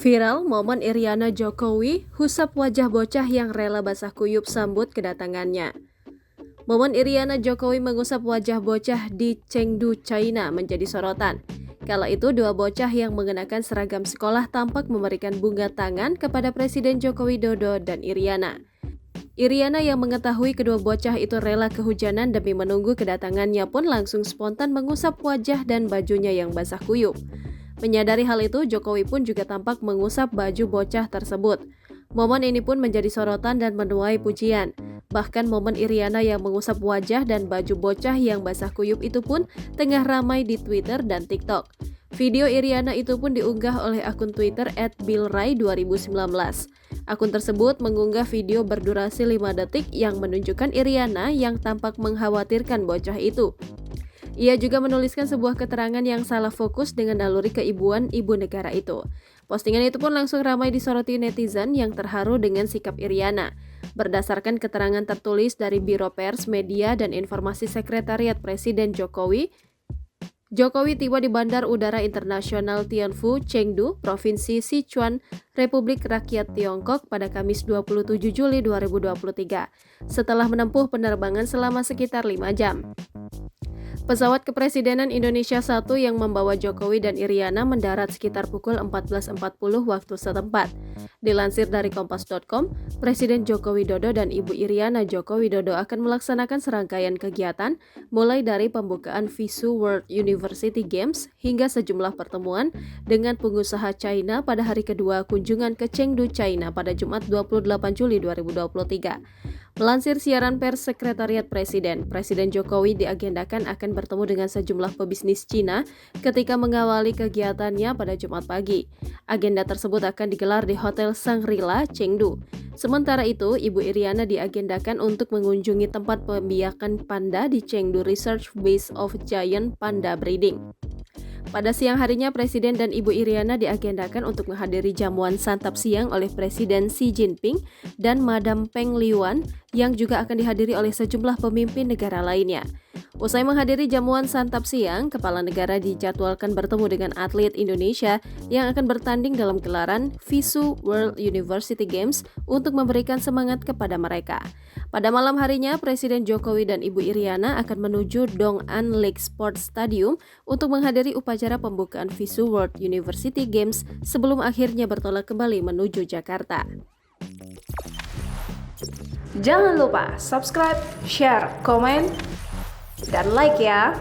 Viral momen Iriana Jokowi husap wajah bocah yang rela basah kuyup sambut kedatangannya. Momen Iriana Jokowi mengusap wajah bocah di Chengdu, China menjadi sorotan. Kala itu dua bocah yang mengenakan seragam sekolah tampak memberikan bunga tangan kepada Presiden Joko Widodo dan Iriana. Iriana yang mengetahui kedua bocah itu rela kehujanan demi menunggu kedatangannya pun langsung spontan mengusap wajah dan bajunya yang basah kuyup. Menyadari hal itu, Jokowi pun juga tampak mengusap baju bocah tersebut. Momen ini pun menjadi sorotan dan menuai pujian. Bahkan momen Iriana yang mengusap wajah dan baju bocah yang basah kuyup itu pun tengah ramai di Twitter dan TikTok. Video Iriana itu pun diunggah oleh akun Twitter @billray2019. Akun tersebut mengunggah video berdurasi 5 detik yang menunjukkan Iriana yang tampak mengkhawatirkan bocah itu. Ia juga menuliskan sebuah keterangan yang salah fokus dengan naluri keibuan ibu negara itu. Postingan itu pun langsung ramai disoroti netizen yang terharu dengan sikap Iriana. Berdasarkan keterangan tertulis dari Biro Pers, Media, dan Informasi Sekretariat Presiden Jokowi, Jokowi tiba di Bandar Udara Internasional Tianfu, Chengdu, Provinsi Sichuan, Republik Rakyat Tiongkok pada Kamis 27 Juli 2023, setelah menempuh penerbangan selama sekitar 5 jam. Pesawat Kepresidenan Indonesia 1 yang membawa Jokowi dan Iriana mendarat sekitar pukul 14.40 waktu setempat. Dilansir dari Kompas.com, Presiden Joko Widodo dan Ibu Iriana Joko Widodo akan melaksanakan serangkaian kegiatan mulai dari pembukaan FISU World University Games hingga sejumlah pertemuan dengan pengusaha China pada hari kedua kunjungan ke Chengdu, China pada Jumat 28 Juli 2023. Melansir siaran pers Sekretariat Presiden, Presiden Jokowi diagendakan akan bertemu dengan sejumlah pebisnis Cina ketika mengawali kegiatannya pada Jumat pagi. Agenda tersebut akan digelar di Hotel Shangri-La, Chengdu. Sementara itu, Ibu Iriana diagendakan untuk mengunjungi tempat pembiakan panda di Chengdu Research Base of Giant Panda Breeding. Pada siang harinya, Presiden dan Ibu Iriana diagendakan untuk menghadiri jamuan santap siang oleh Presiden Xi Jinping dan Madam Peng Liyuan yang juga akan dihadiri oleh sejumlah pemimpin negara lainnya. Usai menghadiri jamuan santap siang, Kepala Negara dijadwalkan bertemu dengan atlet Indonesia yang akan bertanding dalam gelaran FISU World University Games untuk memberikan semangat kepada mereka. Pada malam harinya, Presiden Jokowi dan Ibu Iriana akan menuju Dong'an Lake Sports Stadium untuk menghadiri upacara pembukaan FISU World University Games sebelum akhirnya bertolak kembali menuju Jakarta. Jangan lupa subscribe, share, komen, dan like ya!